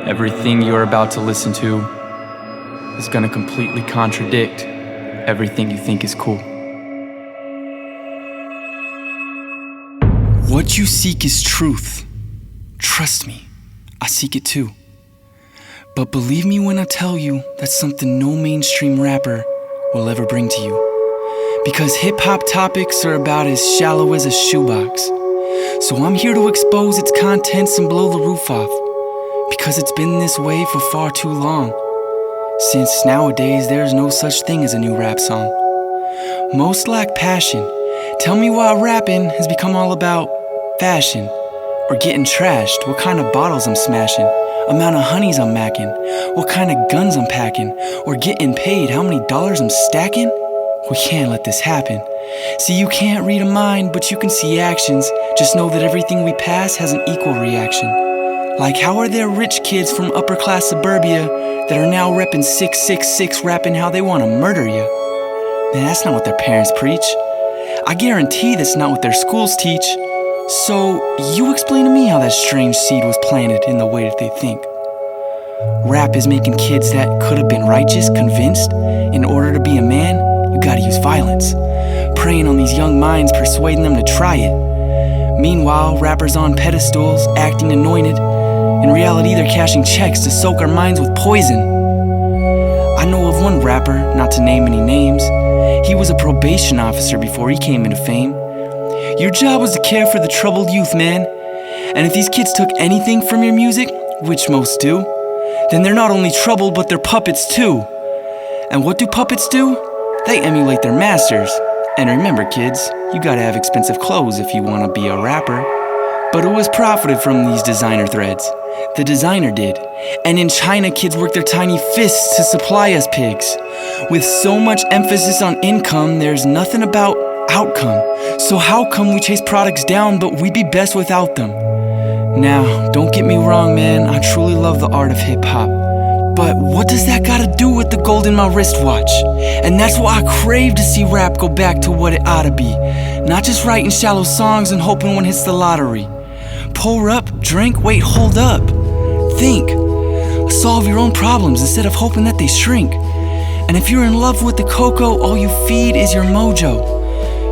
Everything you're about to listen to is gonna completely contradict everything you think is cool. What you seek is truth. Trust me, I seek it too. But believe me when I tell you that's something no mainstream rapper will ever bring to you. Because hip-hop topics are about as shallow as a shoebox. So I'm here to expose its contents and blow the roof off. Because it's been this way for far too long. Since nowadays there's no such thing as a new rap song. Most lack passion. Tell me why rapping has become all about fashion. Or getting trashed, what kind of bottles I'm smashing. Amount of honeys I'm macking. What kind of guns I'm packing. Or getting paid, how many dollars I'm stacking. We can't let this happen. See, you can't read a mind, but you can see actions. Just know that everything we pass has an equal reaction. Like how are there rich kids from upper class suburbia that are now repping 666, rapping how they want to murder you? Man, that's not what their parents preach. I guarantee that's not what their schools teach. So you explain to me how that strange seed was planted in the way that they think. Rap is making kids that could have been righteous, convinced. In order to be a man, you gotta use violence. Preying on these young minds, persuading them to try it. Meanwhile, rappers on pedestals, acting anointed. In reality, they're cashing checks to soak our minds with poison. I know of one rapper, not to name any names. He was a probation officer before he came into fame. Your job was to care for the troubled youth, man. And if these kids took anything from your music, which most do, then they're not only troubled, but they're puppets too. And what do puppets do? They emulate their masters. And remember, kids, you gotta have expensive clothes if you wanna be a rapper. But who has profited from these designer threads? The designer did. And in China, kids work their tiny fists to supply us pigs. With so much emphasis on income, there's nothing about outcome. So how come we chase products down, but we'd be best without them? Now, don't get me wrong, man, I truly love the art of hip-hop. But what does that gotta do with the gold in my wristwatch? And that's why I crave to see rap go back to what it oughta be. Not just writing shallow songs and hoping one hits the lottery. Pour up, drink, wait, hold up. Think. Solve your own problems instead of hoping that they shrink. And if you're in love with the cocoa, all you feed is your mojo.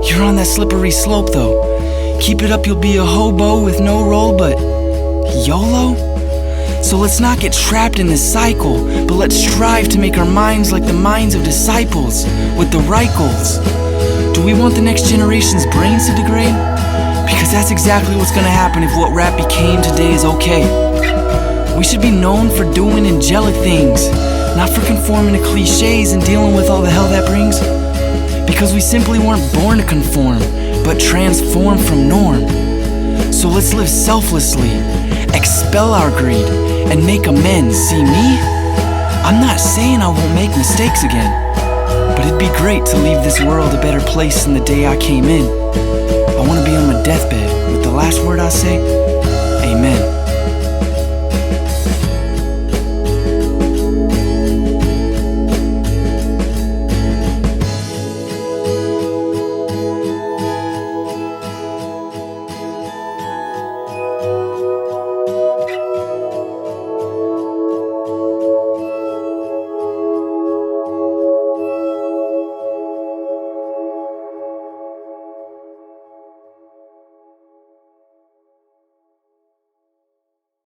You're on that slippery slope though. Keep it up, you'll be a hobo with no role but YOLO? So let's not get trapped in this cycle, but let's strive to make our minds like the minds of disciples with the right goals. Do we want the next generation's brains to degrade? Because that's exactly what's gonna happen if what rap became today is okay. We should be known for doing angelic things, not for conforming to cliches and dealing with all the hell that brings. Because we simply weren't born to conform, but transform from norm. So let's live selflessly, expel our greed, and make amends. See me? I'm not saying I won't make mistakes again, but it'd be great to leave this world a better place than the day I came in. I want to be on my deathbed with the last word I say, amen.